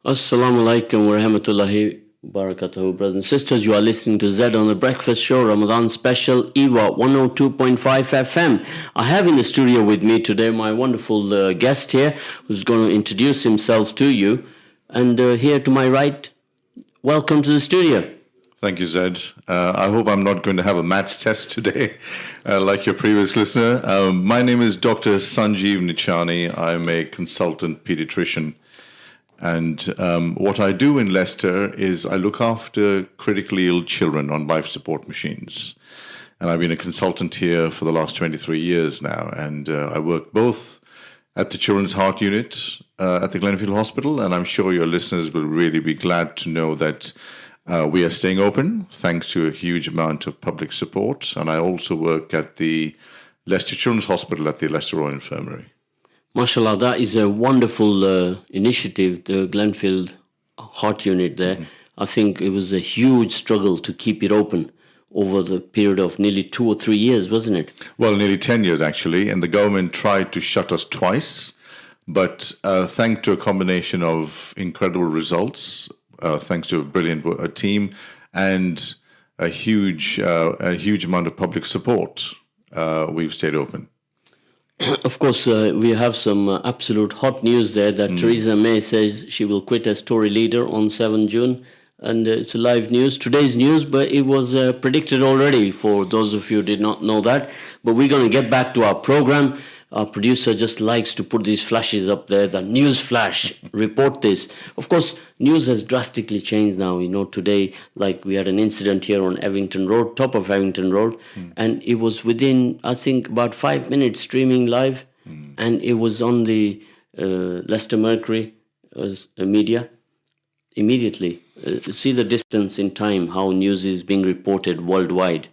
Assalamu alaikum wa rahmatullahi wa barakatuhu, brothers and sisters. You are listening to ZED on the Breakfast Show, Ramadan special, EAVA 102.5 FM. I have in the studio with me today my wonderful guest here, who's going to introduce himself to you. And here to my right, welcome to the studio. Thank you, Zed. I hope I'm not going to have a maths test today, like your previous listener. My name is Dr. Sanjeev Nichani. I'm a consultant pediatrician. And what I do in Leicester is I look after critically ill children on life support machines. And I've been a consultant here for the last 23 years now. And I work both at the Children's Heart Unit at the Glenfield Hospital. And I'm sure your listeners will really be glad to know that we are staying open thanks to a huge amount of public support. And I also work at the Leicester Children's Hospital at the Leicester Royal Infirmary. MashaAllah, that is a wonderful initiative, the Glenfield Heart Unit there. Mm-hmm. I think it was a huge struggle to keep it open over the period of nearly 2 or 3 years, wasn't it? Well, nearly 10 years, actually. And the government tried to shut us twice. But thanks to a combination of incredible results, thanks to a brilliant team, and a huge amount of public support, we've stayed open. Of course, we have some absolute hot news there that Theresa May says she will quit as Tory leader on 7 June. And it's live news, today's news, but it was predicted already for those of you who did not know that. But we're going to get back to our program. Our producer just likes to put these flashes up there, the news flash, report this. Of course, news has drastically changed now. You know, today, like we had an incident here on Evington Road, top of Evington Road, and it was within, I think, about 5 minutes streaming live, and it was on the Leicester Mercury media immediately. See the distance in time, how news is being reported worldwide.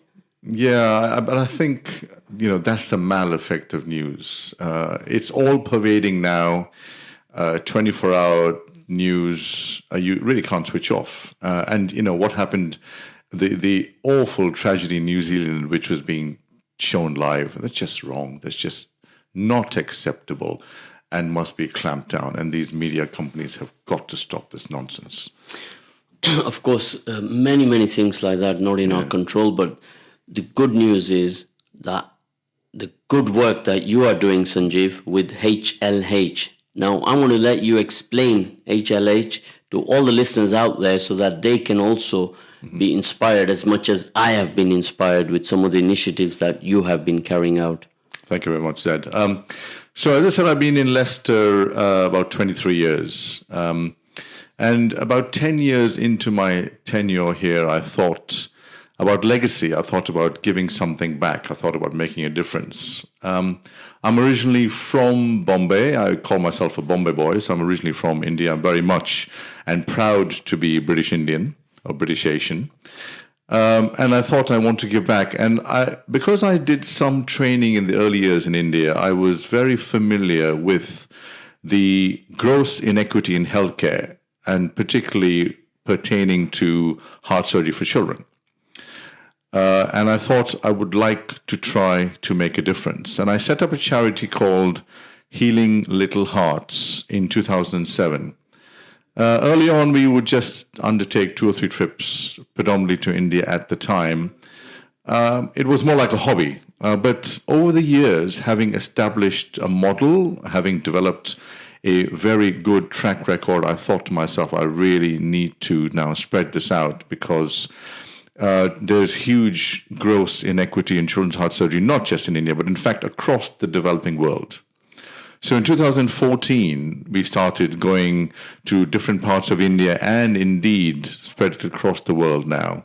Yeah, but I think, that's the mal effect of news. It's all pervading now, 24-hour news. You really can't switch off. And, what happened, the awful tragedy in New Zealand, which was being shown live, that's just wrong. That's just not acceptable and must be clamped down. And these media companies have got to stop this nonsense. Of course, many things like that, not in our control, but the good news is that the good work that you are doing, Sanjeev, with HLH. Now, I want to let you explain HLH to all the listeners out there so that they can also be inspired as much as I have been inspired with some of the initiatives that you have been carrying out. Thank you very much, Zed. So, as I said, I've been in Leicester about 23 years. And about 10 years into my tenure here, I thought about legacy. I thought about giving something back. I thought about making a difference. I'm originally from Bombay. I call myself a Bombay boy, so I'm originally from India. I'm very much and proud to be British Indian or British Asian. And I thought I want to give back. And because I did some training in the early years in India, I was very familiar with the gross inequity in healthcare, and particularly pertaining to heart surgery for children. And I thought I would like to try to make a difference. And I set up a charity called Healing Little Hearts in 2007. Early on, we would just undertake 2 or 3 trips, predominantly to India at the time. It was more like a hobby. But over the years, having established a model, having developed a very good track record, I thought to myself, I really need to now spread this out because there's huge gross inequity in children's heart surgery, not just in India, but in fact across the developing world. So in 2014, we started going to different parts of India and indeed spread it across the world now.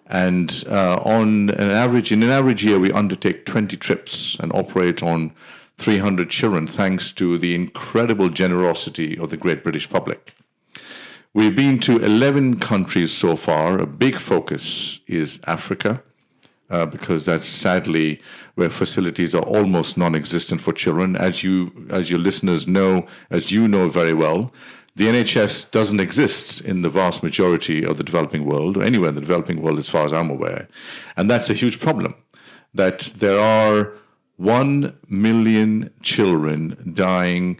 And in an average year, we undertake 20 trips and operate on 300 children, thanks to the incredible generosity of the great British public. We've been to 11 countries so far. A big focus is Africa, because that's sadly where facilities are almost non-existent for children. As your listeners know, as you know very well, the NHS doesn't exist in the vast majority of the developing world, or anywhere in the developing world as far as I'm aware. And that's a huge problem, that there are 1 million children dying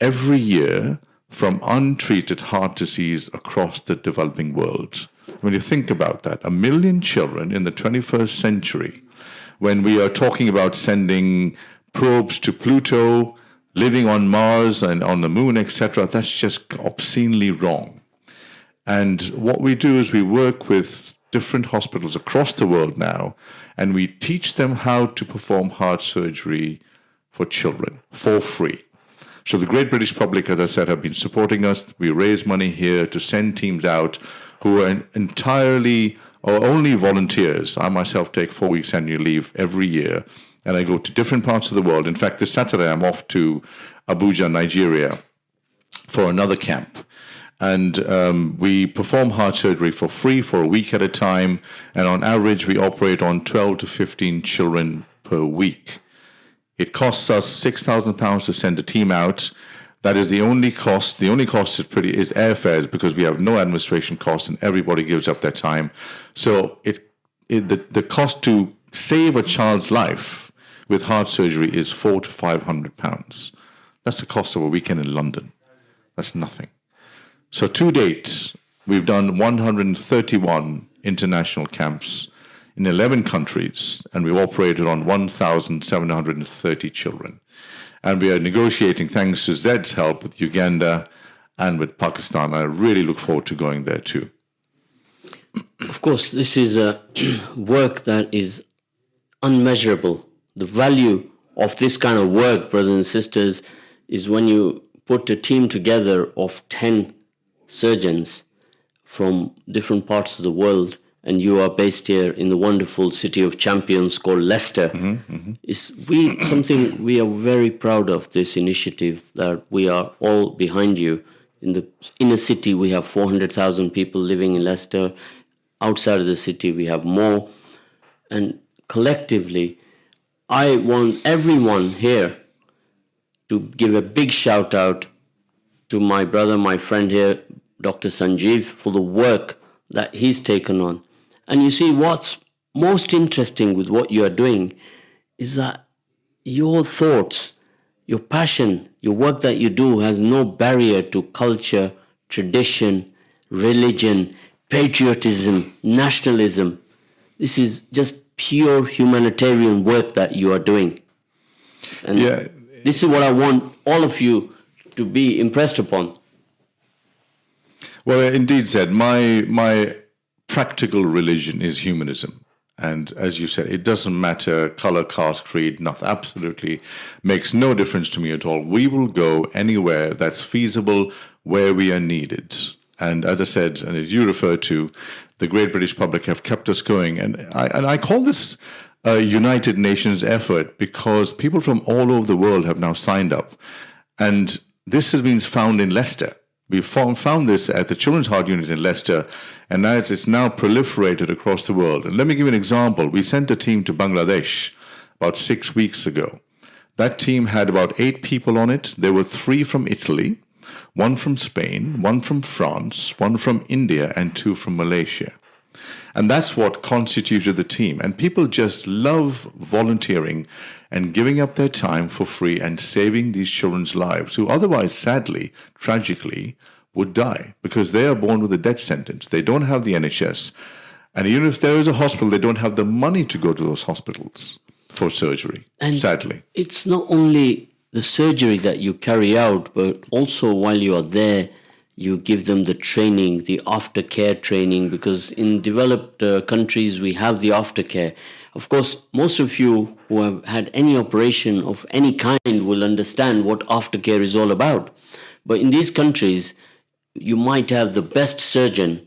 every year from untreated heart disease across the developing world. When you think about that, 1 million children in the 21st century, when we are talking about sending probes to Pluto, living on Mars and on the moon, etc., that's just obscenely wrong. And what we do is we work with different hospitals across the world now, and we teach them how to perform heart surgery for children for free. So the Great British Public, as I said, have been supporting us. We raise money here to send teams out who are entirely or only volunteers. I myself take 4 weeks annual leave every year, and I go to different parts of the world. In fact, this Saturday I'm off to Abuja, Nigeria, for another camp. And we perform heart surgery for free for a week at a time. And on average, we operate on 12 to 15 children per week. It costs us £6,000 to send a team out. That is the only cost. The only cost is airfares, because we have no administration costs and everybody gives up their time. So the cost to save a child's life with heart surgery is £400 to £500. That's the cost of a weekend in London. That's nothing. So to date, we've done 131 international camps in 11 countries, and we've operated on 1,730 children. And we are negotiating, thanks to ZED's help, with Uganda and with Pakistan. I really look forward to going there too. Of course, this is a work that is unmeasurable. The value of this kind of work, brothers and sisters, is when you put a team together of 10 surgeons from different parts of the world, and you are based here in the wonderful city of champions called Leicester. It's something we are very proud of, this initiative, that we are all behind you. In the inner city, we have 400,000 people living in Leicester. Outside of the city, we have more. And collectively, I want everyone here to give a big shout out to my brother, my friend here, Dr. Sanjeev, for the work that he's taken on. And you see, what's most interesting with what you are doing is that your thoughts, your passion, your work that you do has no barrier to culture, tradition, religion, patriotism, nationalism. This is just pure humanitarian work that you are doing. And this is what I want all of you to be impressed upon. Well, indeed, Zed, my practical religion is humanism. And as you said, it doesn't matter color, caste, creed, nothing. Absolutely makes no difference to me at all. We will go anywhere that's feasible, where we are needed. And as I said, and as you referred to, the Great British Public have kept us going. And I call this a United Nations effort, because people from all over the world have now signed up. And this has been found in Leicester. We found this at the Children's Heart Unit in Leicester, and now it's now proliferated across the world. And let me give you an example. We sent a team to Bangladesh about 6 weeks ago. That team had about 8 people on it. There were 3 from Italy, 1 from Spain, 1 from France, 1 from India, and 2 from Malaysia. And that's what constituted the team. And people just love volunteering and giving up their time for free and saving these children's lives, who otherwise, sadly, tragically, would die because they are born with a death sentence. They don't have the NHS. And even if there is a hospital, they don't have the money to go to those hospitals for surgery, and sadly. It's not only the surgery that you carry out, but also while you are there, you give them the training, the aftercare training, because in developed countries, we have the aftercare. Of course, most of you who have had any operation of any kind will understand what aftercare is all about. But in these countries, you might have the best surgeon,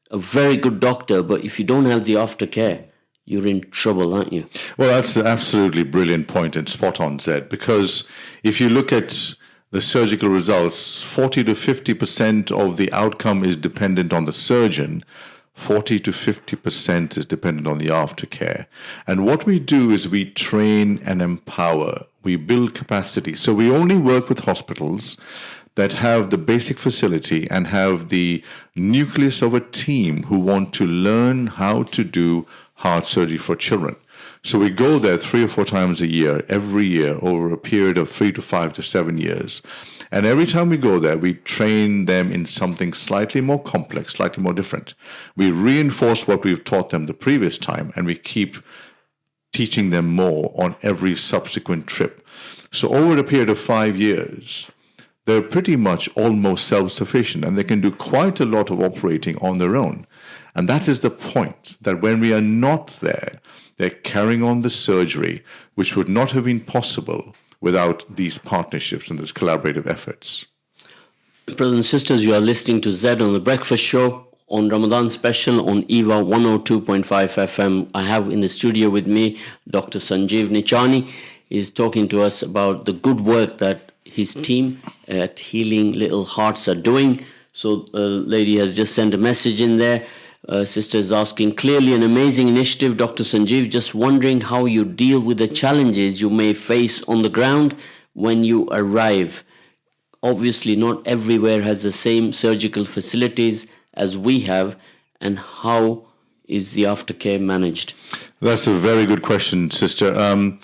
a very good doctor, but if you don't have the aftercare, you're in trouble, aren't you? Well, that's an absolutely brilliant point and spot on, Zed, because if you look at the surgical results, 40 to 50% of the outcome is dependent on the surgeon. 40 to 50% is dependent on the aftercare. And what we do is we train and empower. We build capacity. So we only work with hospitals that have the basic facility and have the nucleus of a team who want to learn how to do heart surgery for children. So we go there 3 or 4 times a year, every year, over a period of 3 to 5 to 7 years. And every time we go there, we train them in something slightly more complex, slightly more different. We reinforce what we've taught them the previous time, and we keep teaching them more on every subsequent trip. So over a period of 5 years, they're pretty much almost self-sufficient, and they can do quite a lot of operating on their own. And that is the point, that when we are not there, they're carrying on the surgery, which would not have been possible without these partnerships and these collaborative efforts. Brothers and sisters, you are listening to ZED on the Breakfast Show on Ramadan special on EAVA 102.5 FM. I have in the studio with me Dr. Sanjeev Nichani. He's talking to us about the good work that his team at Healing Little Hearts are doing. So a lady has just sent a message in there. Sister is asking, clearly an amazing initiative, Dr. Sanjeev. Just wondering how you deal with the challenges you may face on the ground when you arrive. Obviously, not everywhere has the same surgical facilities as we have, and how is the aftercare managed? That's a very good question, sister.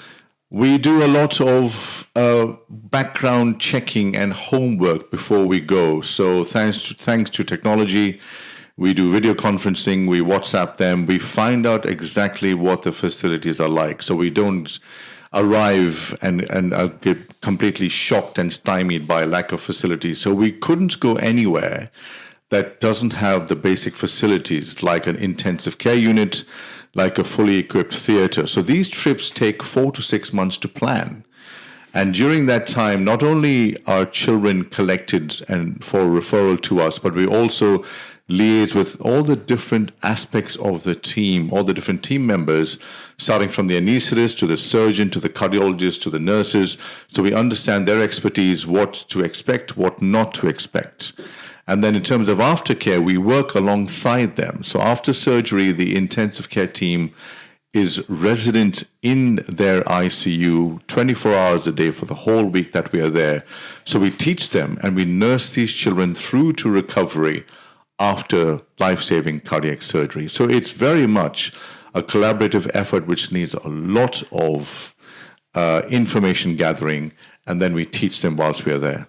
We do a lot of background checking and homework before we go. So thanks to technology, we do video conferencing, we WhatsApp them, we find out exactly what the facilities are like. So we don't arrive and get completely shocked and stymied by lack of facilities. So we couldn't go anywhere that doesn't have the basic facilities like an intensive care unit, like a fully equipped theater. So these trips take 4 to 6 months to plan. And during that time, not only are children collected and for referral to us, but we also liaise with all the different aspects of the team, all the different team members, starting from the anesthetist to the surgeon to the cardiologist to the nurses. So we understand their expertise, what to expect, what not to expect. And then in terms of aftercare, we work alongside them. So after surgery, the intensive care team is resident in their ICU 24 hours a day for the whole week that we are there. So we teach them and we nurse these children through to recovery after life-saving cardiac surgery. So it's very much a collaborative effort which needs a lot of information gathering, and then we teach them whilst we are there.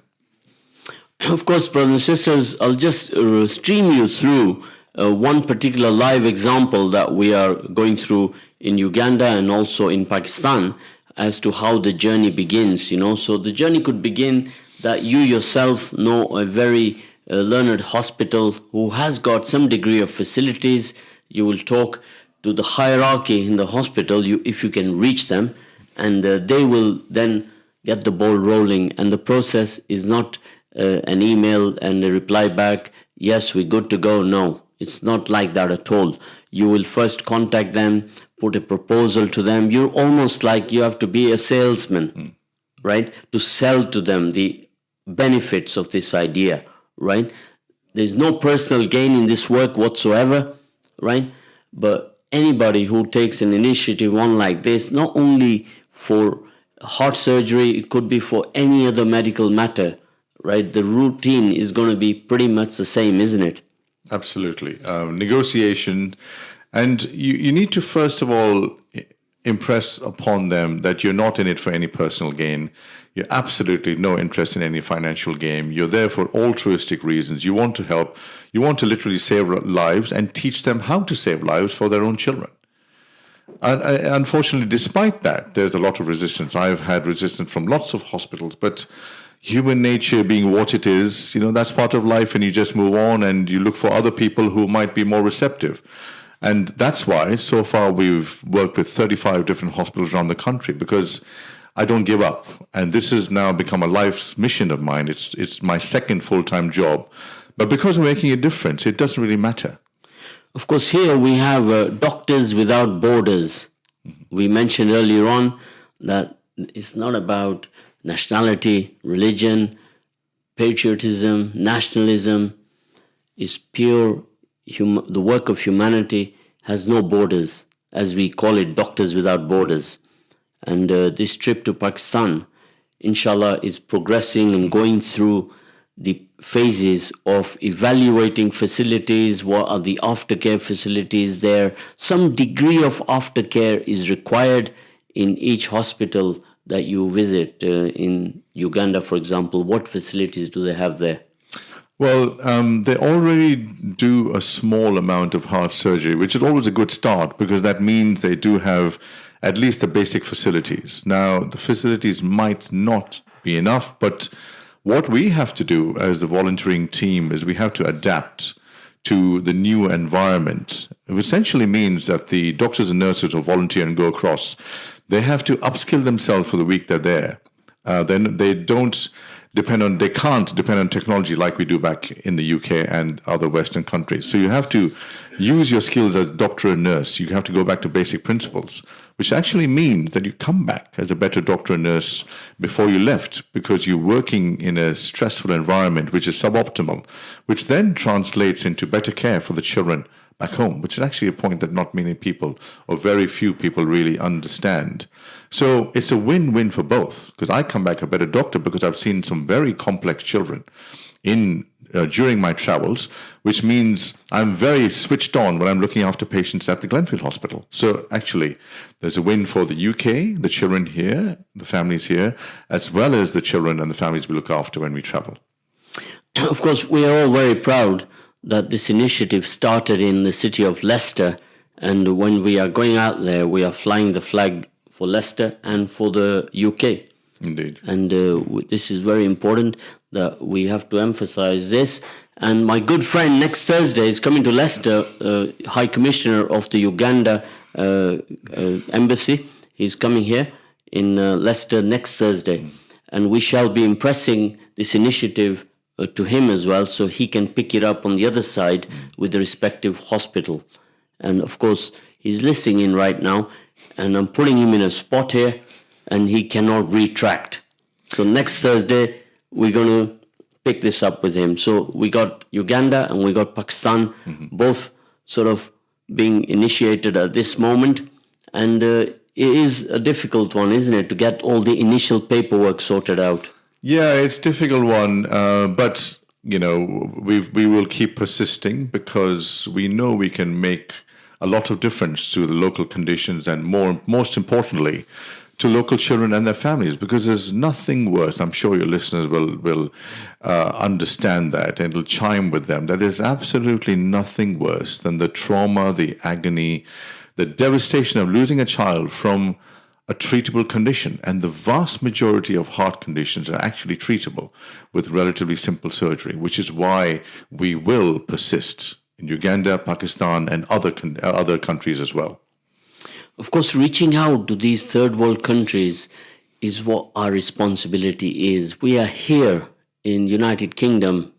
Of course, brothers and sisters, I'll just stream you through one particular live example that we are going through in Uganda and also in Pakistan as to how the journey begins, So the journey could begin that you yourself know a very learned hospital who has got some degree of facilities. You will talk to the hierarchy in the hospital, if you can reach them, and they will then get the ball rolling. And the process is not an email and a reply back, yes, we're good to go. No, it's not like that at all. You will first contact them, put a proposal to them. You're almost like you have to be a salesman, right? To sell to them the benefits of this idea, right? There's no personal gain in this work whatsoever, right? But anybody who takes an initiative on like this, not only for heart surgery, it could be for any other medical matter, right? The routine is going to be pretty much the same, isn't it? Absolutely. Negotiation. And you need to, first of all, impress upon them that you're not in it for any personal gain. You're absolutely no interest in any financial gain. You're there for altruistic reasons. You want to help. You want to literally save lives and teach them how to save lives for their own children. And unfortunately, despite that, there's a lot of resistance. I've had resistance from lots of hospitals, but human nature being what it is, that's part of life, and you just move on and you look for other people who might be more receptive. And that's why so far we've worked with 35 different hospitals around the country, because I don't give up. And this has now become a life's mission of mine. It's my second full-time job. But because we're making a difference, it doesn't really matter. Of course, here we have Doctors Without Borders. We mentioned earlier on that it's not about nationality, religion, patriotism, nationalism. It's pure, the work of humanity has no borders, as we call it, Doctors Without Borders. And this trip to Pakistan, inshallah, is progressing and going through the phases of evaluating facilities. What are the aftercare facilities there? Some degree of aftercare is required in each hospital that you visit in Uganda, for example? What facilities do they have there? Well, they already do a small amount of heart surgery, which is always a good start because that means they do have at least the basic facilities. Now, the facilities might not be enough, but what we have to do as the volunteering team is we have to adapt to the new environment. It essentially means that the doctors and nurses who volunteer and go across, they have to upskill themselves for the week they're there. Then they can't depend on technology like we do back in the UK and other Western countries. So you have to use your skills as doctor and nurse. You have to go back to basic principles, which actually means that you come back as a better doctor and nurse before you left because you're working in a stressful environment, which is suboptimal, which then translates into better care for the children back home, which is actually a point that not many people or very few people really understand. So it's a win-win for both because I come back a better doctor because I've seen some very complex children during my travels, which means I'm very switched on when I'm looking after patients at the Glenfield Hospital. So actually, there's a win for the UK, the children here, the families here, as well as the children and the families we look after when we travel. Of course, we are all very proud that this initiative started in the city of Leicester, and when we are going out there, we are flying the flag for Leicester and for the UK. Indeed. And this is very important that we have to emphasize this. And my good friend next Thursday is coming to Leicester, High Commissioner of the Uganda Embassy. He's coming here in Leicester next Thursday. And we shall be impressing this initiative to him as well, so he can pick it up on the other side with the respective hospital. And of course, he's listening in right now, and I'm putting him in a spot here, and he cannot retract. So next Thursday, we're going to pick this up with him. So we got Uganda and we got Pakistan, both sort of being initiated at this moment. And it is a difficult one, isn't it, to get all the initial paperwork sorted out? Yeah, it's a difficult one, but we will keep persisting because we know we can make a lot of difference to the local conditions and most importantly, to local children and their families, because there's nothing worse. I'm sure your listeners will understand that and it'll chime with them that there's absolutely nothing worse than the trauma, the agony, the devastation of losing a child from a treatable condition. And the vast majority of heart conditions are actually treatable with relatively simple surgery, which is why we will persist in Uganda, Pakistan, and other countries as well. Of course, reaching out to these third world countries is what our responsibility is. We are here in United Kingdom,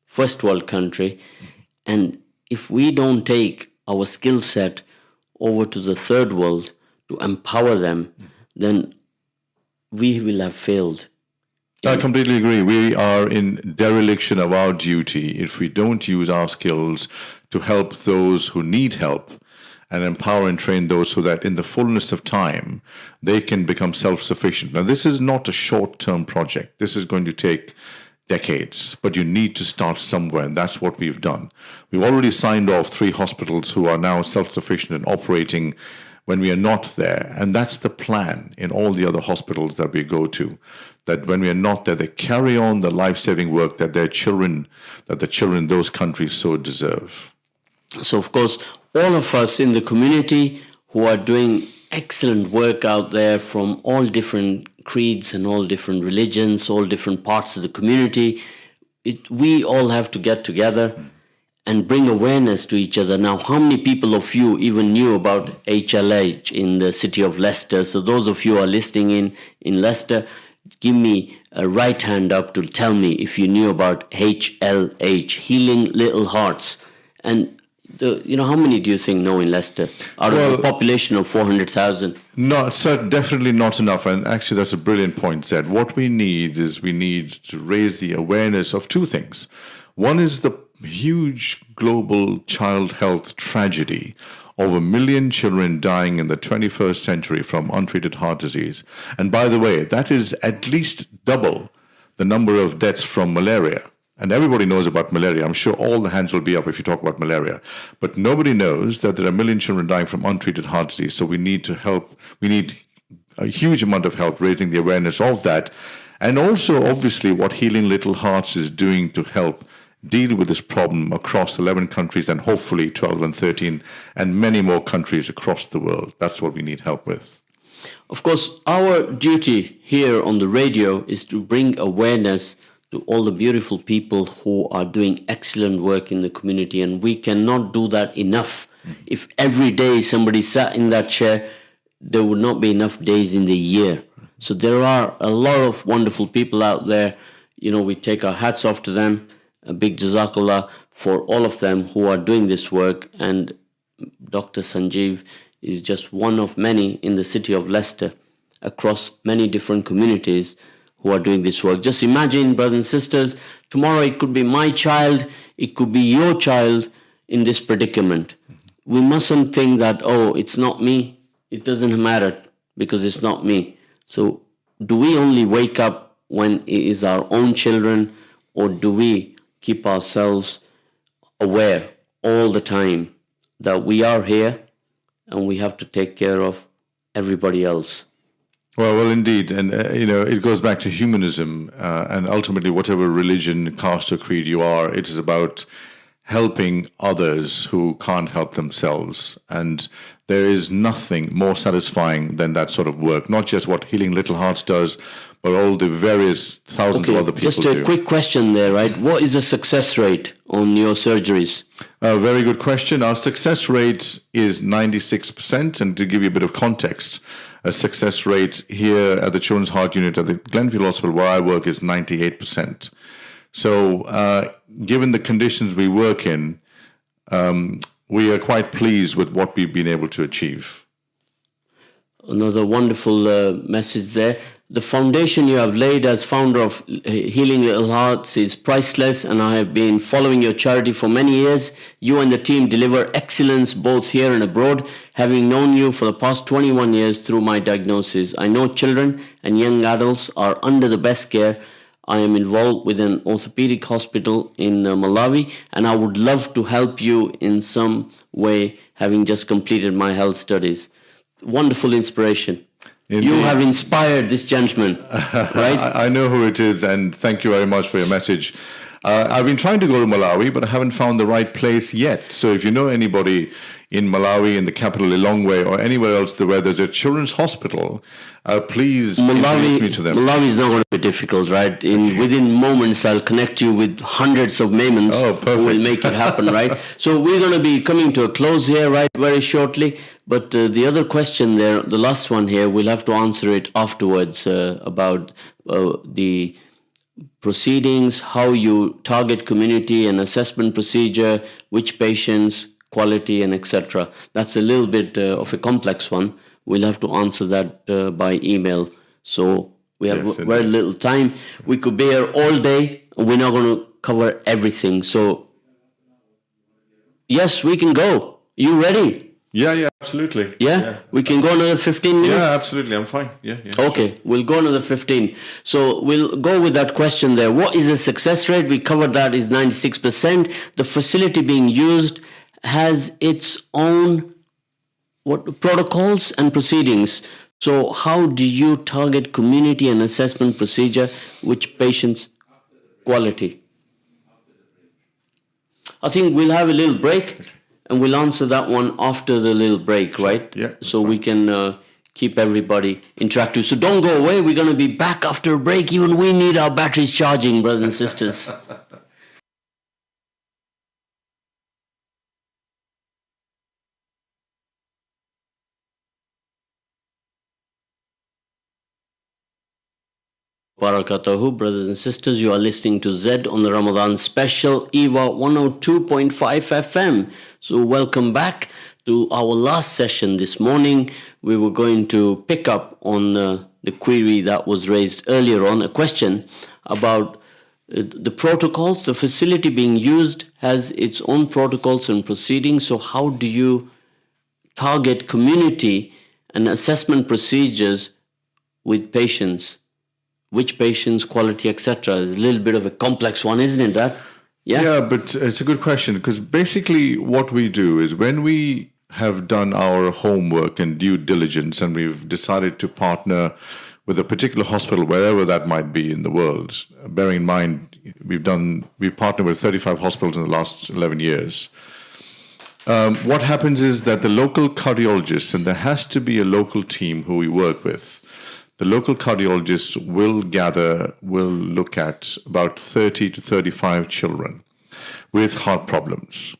first world country, and if we don't take our skill set over to the third world to empower them, then we will have failed. I completely agree. We are in dereliction of our duty if we don't use our skills to help those who need help and empower and train those so that in the fullness of time, they can become self-sufficient. Now, this is not a short-term project. This is going to take decades, but you need to start somewhere, and that's what we've done. We've already signed off 3 hospitals who are now self-sufficient and operating when we are not there. And that's the plan in all the other hospitals that we go to, that when we are not there, they carry on the life-saving work that the children in those countries so deserve. So, of course, all of us in the community who are doing excellent work out there from all different creeds and all different religions, all different parts of the community, we all have to get together and bring awareness to each other. Now, how many people of you even knew about HLH in the city of Leicester? So those of you who are listening in Leicester, give me a right hand up to tell me if you knew about HLH, Healing Little Hearts. And how many do you think know in Leicester out of a population of 400,000? No, definitely not enough. And actually, that's a brilliant point, Zed. What we need to raise the awareness of 2 things. One is the huge global child health tragedy of 1 million children dying in the 21st century from untreated heart disease. And by the way, that is at least double the number of deaths from malaria. And everybody knows about malaria. I'm sure all the hands will be up if you talk about malaria. But nobody knows that there are 1 million children dying from untreated heart disease. So we need to help. We need a huge amount of help raising the awareness of that. And also, obviously, what Healing Little Hearts is doing to help deal with this problem across 11 countries and hopefully 12 and 13 and many more countries across the world. That's what we need help with. Of course, our duty here on the radio is to bring awareness to all the beautiful people who are doing excellent work in the community, and we cannot do that enough. If every day somebody sat in that chair, there would not be enough days in the year. So there are a lot of wonderful people out there. You know, we take our hats off to them. A big jazakallah for all of them who are doing this work. And Dr. Sanjeev is just one of many in the city of Leicester, across many different communities who are doing this work. Just imagine, brothers and sisters, tomorrow it could be my child, it could be your child in this predicament. We mustn't think that, oh, it's not me. It doesn't matter because it's not me. So do we only wake up when it is our own children, or do we keep ourselves aware all the time that we are here and we have to take care of everybody else? Well, indeed. And, it goes back to humanism. And ultimately, whatever religion, caste or creed you are, it is about helping others who can't help themselves. And there is nothing more satisfying than that sort of work. Not just what Healing Little Hearts does, but all the various thousands of other people do. Just a quick question there, right? What is the success rate on your surgeries? Very good question. Our success rate is 96%. And to give you a bit of context, a success rate here at the Children's Heart Unit at the Glenfield Hospital where I work is 98%. So given the conditions we work in, we are quite pleased with what we've been able to achieve. Another wonderful message there. The foundation you have laid as founder of Healing Little Hearts is priceless, and I have been following your charity for many years. You and the team deliver excellence both here and abroad. Having known you for the past 21 years through my diagnosis, I know children and young adults are under the best care. I am involved with an orthopedic hospital in Malawi, and I would love to help you in some way, having just completed my health studies. Wonderful inspiration. Indeed. You have inspired this gentleman, right? I know who it is, and thank you very much for your message. I've been trying to go to Malawi, but I haven't found the right place yet. So if you know anybody in Malawi, in the capital Lilongwe, or anywhere else where there's a children's hospital, please introduce me to them. Malawi is not going to be difficult, right? Within moments, I'll connect you with hundreds of Maimons who will make it happen, right? So we're going to be coming to a close here, right, very shortly. But the other question there, the last one here, we'll have to answer it afterwards about the proceedings, how you target community and assessment procedure, which patients, quality, and etc. That's a little bit of a complex one. We'll have to answer that by email. So we have very little time. We could be here all day, and we're not going to cover everything. So, yes, we can go. You ready? Yeah, absolutely. Yeah? We can go another 15 minutes? Yeah, absolutely. I'm fine. Yeah. Okay, sure. We'll go another 15. So we'll go with that question there. What is the success rate? We covered that is 96%. The facility being used has its own protocols and proceedings. So how do you target community and assessment procedure, which patients, quality? I think we'll have a little break. Okay. And we'll answer that one after the little break, right? Yeah. So we can keep everybody interactive. So don't go away. We're going to be back after a break. Even we need our batteries charging, brothers and sisters. Barakatuhu, brothers and sisters, you are listening to ZED on the Ramadan special EAVA 102.5 FM. So welcome back to our last session this morning. We were going to pick up on the query that was raised earlier on, a question about the protocols. The facility being used has its own protocols and proceedings. So how do you target community and assessment procedures with patients? Which patients, quality, etc. is a little bit of a complex one, isn't it, Dad? Yeah, but it's a good question because basically what we do is when we have done our homework and due diligence, and we've decided to partner with a particular hospital, wherever that might be in the world. Bearing in mind, we've partnered with 35 hospitals in the last 11 years. What happens is that the local cardiologists, and there has to be a local team who we work with, the local cardiologists will look at about 30 to 35 children with heart problems.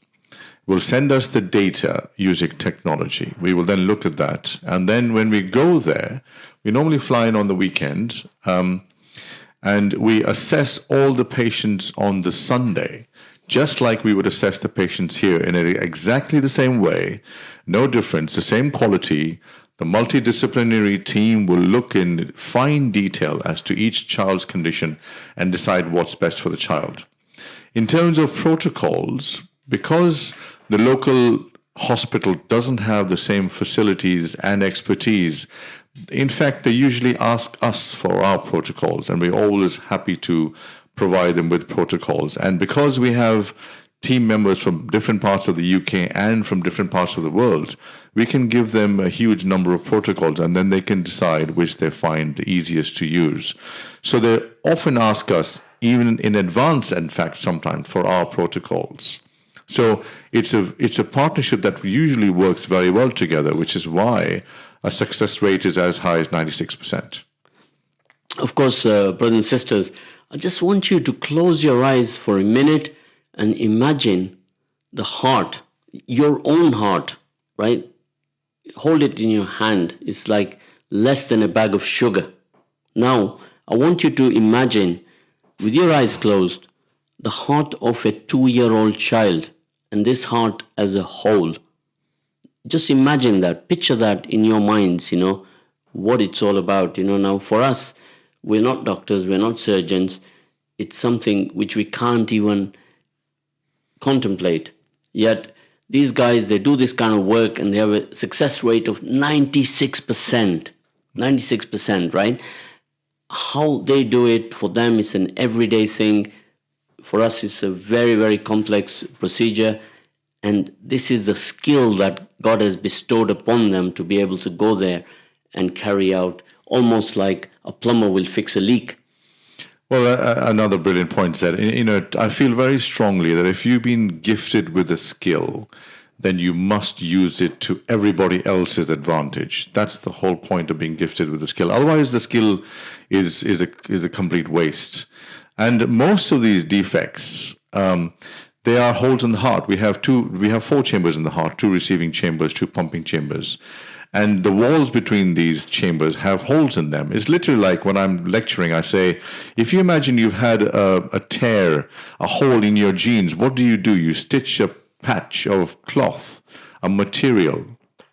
Will send us the data using technology. We will then look at that. And then when we go there, we normally fly in on the weekend, and we assess all the patients on the Sunday, just like we would assess the patients here in exactly the same way, no difference, the same quality. The multidisciplinary team will look in fine detail as to each child's condition and decide what's best for the child. In terms of protocols, because the local hospital doesn't have the same facilities and expertise, in fact, they usually ask us for our protocols, and we're always happy to provide them with protocols. And because we have team members from different parts of the UK and from different parts of the world, we can give them a huge number of protocols, and then they can decide which they find the easiest to use. So they often ask us, even in advance, in fact, sometimes, for our protocols. So it's a partnership that usually works very well together, which is why our success rate is as high as 96%. Of course, brothers and sisters, I just want you to close your eyes for a minute and imagine the heart, your own heart, right? Hold it in your hand. It's like less than a bag of sugar. Now, I want you to imagine, with your eyes closed, the heart of a 2-year-old child, and this heart as a whole. Just imagine that, picture that in your minds, what it's all about. Now for us, we're not doctors, we're not surgeons. It's something which we can't even contemplate. Yet these guys, they do this kind of work and they have a success rate of 96%. 96%, right? How they do it, for them, it's an everyday thing. For us, it's a very, very complex procedure. And this is the skill that God has bestowed upon them to be able to go there and carry out, almost like a plumber will fix a leak. Well, another brilliant point said, I feel very strongly that if you've been gifted with a skill, then you must use it to everybody else's advantage. That's the whole point of being gifted with a skill. Otherwise, the skill is a complete waste. And most of these defects, they are holes in the heart. We have 4 chambers in the heart, 2 receiving chambers, 2 pumping chambers. And the walls between these chambers have holes in them. It's literally like when I'm lecturing, I say, if you imagine you've had a tear, a hole in your jeans, what do? You stitch a patch of cloth, a material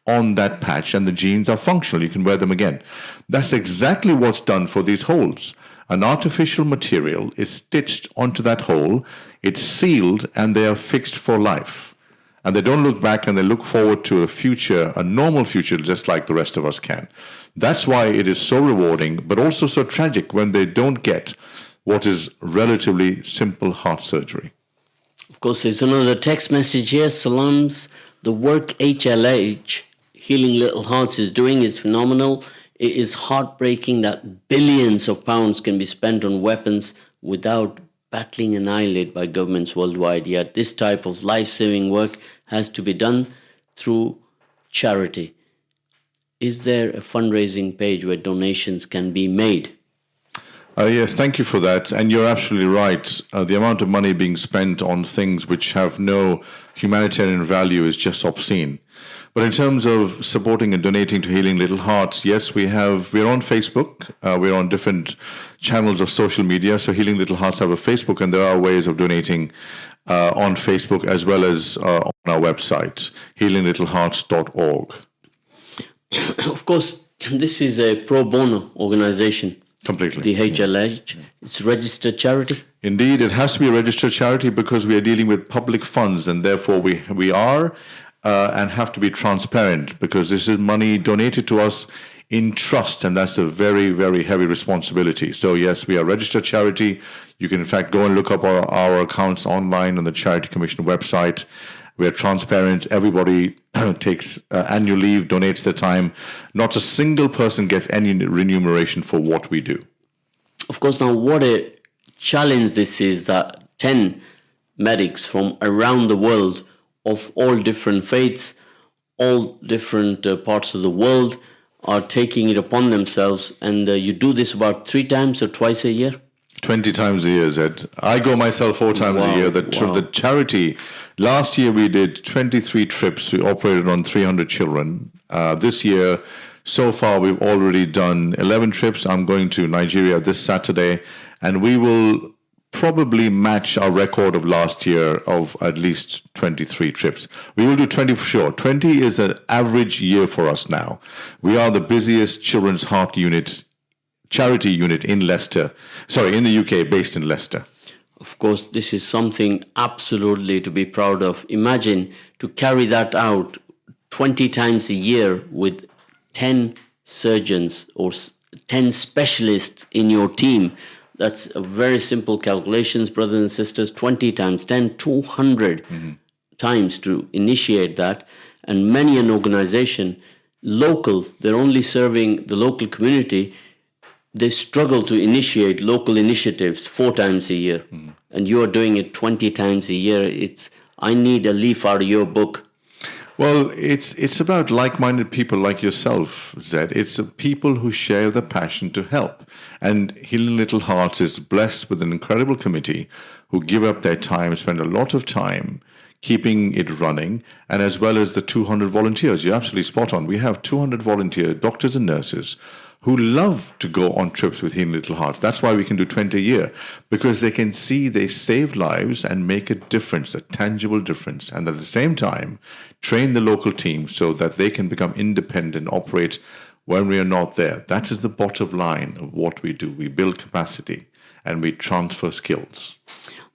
on that patch, and the jeans are functional. You can wear them again. That's exactly what's done for these holes. An artificial material is stitched onto that hole, it's sealed, and they are fixed for life. And they don't look back, and they look forward to a future, a normal future, just like the rest of us can. That's why it is so rewarding, but also so tragic when they don't get what is relatively simple heart surgery. Of course, there's another text message here. Salams, the work HLH, Healing Little Hearts, is doing is phenomenal. It is heartbreaking that billions of pounds can be spent on weapons without battling an eyelid by governments worldwide. Yet this type of life-saving work has to be done through charity. Is there a fundraising page where donations can be made? Yes, thank you for that. And you're absolutely right. The amount of money being spent on things which have no humanitarian value is just obscene. But in terms of supporting and donating to Healing Little Hearts, yes, we're on Facebook. We're on different channels of social media. So Healing Little Hearts have a Facebook, and there are ways of donating on Facebook as well as on our website, healinglittlehearts.org. Of course, this is a pro bono organization. Completely. The HLH. It's registered charity. Indeed, it has to be a registered charity because we are dealing with public funds, and therefore we are and have to be transparent, because this is money donated to us in trust, and that's a very, very heavy responsibility. So yes, we are a registered charity. You can in fact go and look up our accounts online on the Charity Commission website. We are transparent. Everybody takes annual leave, donates their time. Not a single person gets any remuneration for what we do. Of course, now what a challenge this is, that 10 medics from around the world of all different faiths, all different parts of the world are taking it upon themselves. And you do this about 3 times or twice a year? 20 times a year, Zed. I go myself 4 times a year. The charity, last year we did 23 trips. We operated on 300 children. This year, so far, we've already done 11 trips. I'm going to Nigeria this Saturday, and we will probably match our record of last year of at least 23 trips. We will do 20 for sure. 20 is an average year for us now. We are the busiest children's heart charity unit in the UK, based in Leicester. Of course, this is something absolutely to be proud of. Imagine to carry that out 20 times a year with 10 surgeons or 10 specialists in your team. That's a very simple calculations, brothers and sisters. 20 times 10, 200 times to initiate that. And many an organization, local, they're only serving the local community. They struggle to initiate local initiatives 4 times a year. And you are doing it 20 times a year. I need a leaf out of your book. Well, it's about like-minded people like yourself, Zed. It's people who share the passion to help. And Healing Little Hearts is blessed with an incredible committee who give up their time, spend a lot of time keeping it running, and as well as the 200 volunteers. You're absolutely spot on. We have 200 volunteer doctors and nurses who love to go on trips with Healing Little Hearts. That's why we can do 20 a year, because they can see they save lives and make a difference, a tangible difference, and at the same time, train the local team so that they can become independent, operate when we are not there. That is the bottom line of what we do. We build capacity and we transfer skills.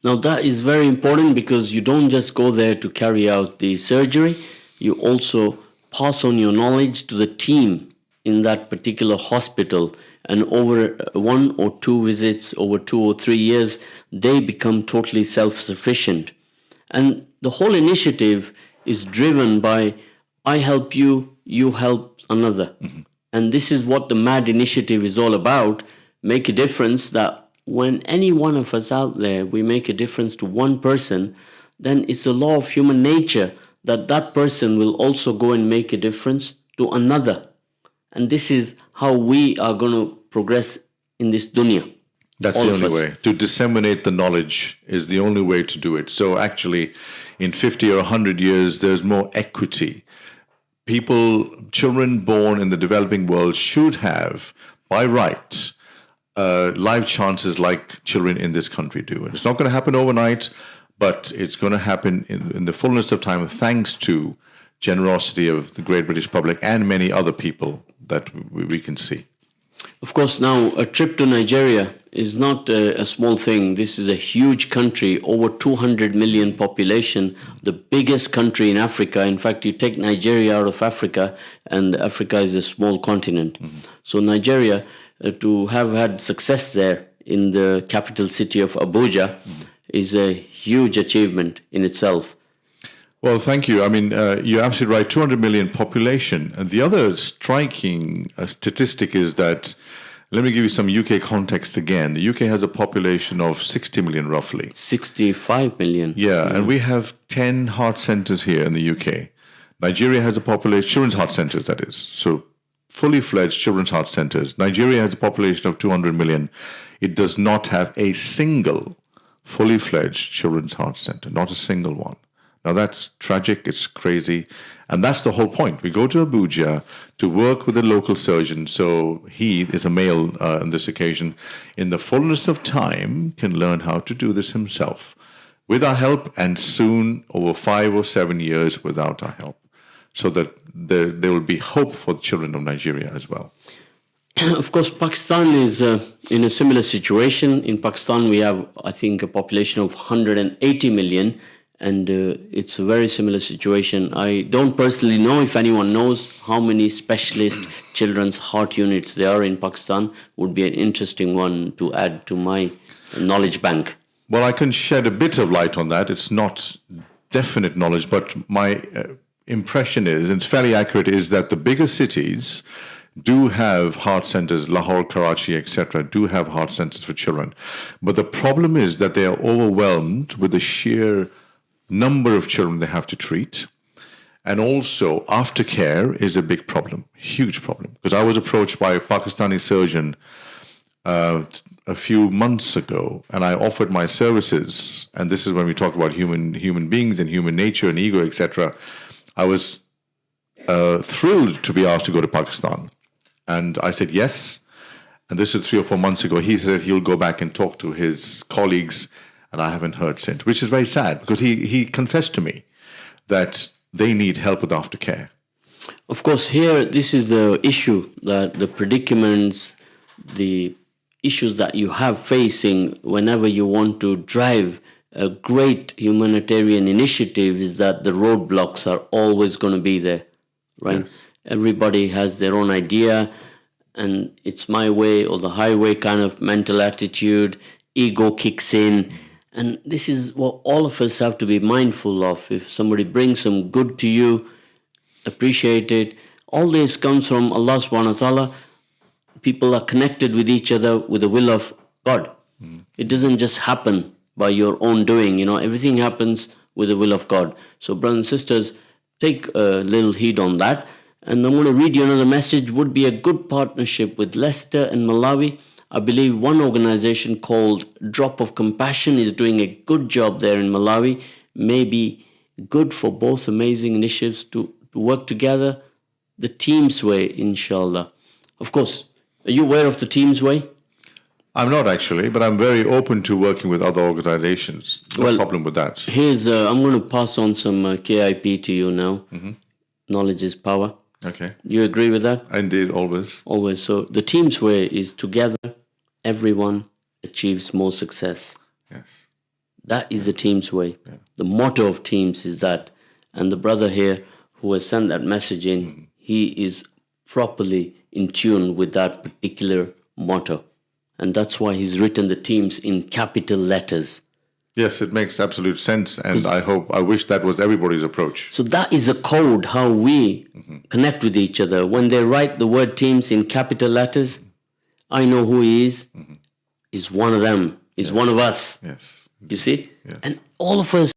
Now that is very important, because you don't just go there to carry out the surgery, you also pass on your knowledge to the team in that particular hospital, and over 1 or 2 visits, over 2 or 3 years, they become totally self-sufficient. And the whole initiative is driven by, I help you, you help another. And this is what the MAD initiative is all about. Make a difference, that when any one of us out there, we make a difference to one person, then it's a law of human nature that that person will also go and make a difference to another. And this is how we are going to progress in this dunya. That's the only way. To disseminate the knowledge is the only way to do it. So actually, in 50 or 100 years, there's more equity. Children born in the developing world should have, by right, life chances like children in this country do. And it's not going to happen overnight, but it's going to happen in the fullness of time, thanks to generosity of the great British public and many other people that we can see. Of course, now a trip to Nigeria is not a small thing. This is a huge country, over 200 million population, the biggest country in Africa. In fact, you take Nigeria out of Africa, and Africa is a small continent. So Nigeria, to have had success there in the capital city of Abuja is a huge achievement in itself. Well, thank you. I mean, you're absolutely right. 200 million population. And the other striking statistic is that, let me give you some UK context again. The UK has a population of 60 million roughly. 65 million. Yeah, and we have 10 heart centers here in the UK. Nigeria has a population, children's heart centers that is. So fully fledged children's heart centers. Nigeria has a population of 200 million. It does not have a single fully fledged children's heart center, not a single one. Now that's tragic, it's crazy, and that's the whole point. We go to Abuja to work with the local surgeon, so he is a male on this occasion, in the fullness of time can learn how to do this himself with our help, and soon over 5 or 7 years without our help, so that there will be hope for the children of Nigeria as well. Of course, Pakistan is in a similar situation. In Pakistan, we have, I think, a population of 180 million. And it's a very similar situation. I don't personally know if anyone knows how many specialist children's heart units there are in Pakistan. Would be an interesting one to add to my knowledge bank. Well, I can shed a bit of light on that. It's not definite knowledge, but my impression is, and it's fairly accurate, is that the bigger cities do have heart centers, Lahore, Karachi, etc., do have heart centers for children. But the problem is that they are overwhelmed with the sheer number of children they have to treat. And also, aftercare is a big problem, huge problem. Because I was approached by a Pakistani surgeon a few months ago, and I offered my services. And this is when we talk about human beings and human nature and ego, etc. I was thrilled to be asked to go to Pakistan. And I said yes. And this is 3 or 4 months ago. He said he'll go back and talk to his colleagues, and I haven't heard since, which is very sad because he confessed to me that they need help with aftercare. Of course, here, this is the issue, that the predicaments, the issues that you have facing whenever you want to drive a great humanitarian initiative is that the roadblocks are always going to be there, right? Yes. Everybody has their own idea, and it's my way or the highway kind of mental attitude. Ego kicks in, and this is what all of us have to be mindful of. If somebody brings some good to you, appreciate it. All this comes from Allah subhanahu wa ta'ala. People are connected with each other with the will of God. It doesn't just happen by your own doing. Everything happens with the will of God. So brothers and sisters, take a little heed on that. And I'm going to read you another message. Would be a good partnership with Leicester and Malawi. I believe one organization called Drop of Compassion is doing a good job there in Malawi. Maybe good for both amazing initiatives to work together the Team's way, inshallah. Of course, are you aware of the Team's way? I'm not actually, but I'm very open to working with other organizations. No problem with that. Here's, I'm going to pass on some KIP to you now. Mm-hmm. Knowledge is power. Okay. You agree with that? Indeed, always. Always. So the Team's way is together, everyone achieves more success. Yes. That is the Team's way. Yeah. The motto of Teams is that. And the brother here who has sent that message in, he is properly in tune with that particular motto. And that's why he's written the Teams in capital letters. Yes, it makes absolute sense. And I wish that was everybody's approach. So that is a code, how we connect with each other. When they write the word Teams in capital letters, I know who he is. He's one of them. He's one of us. Yes. You see? Yes. And all of us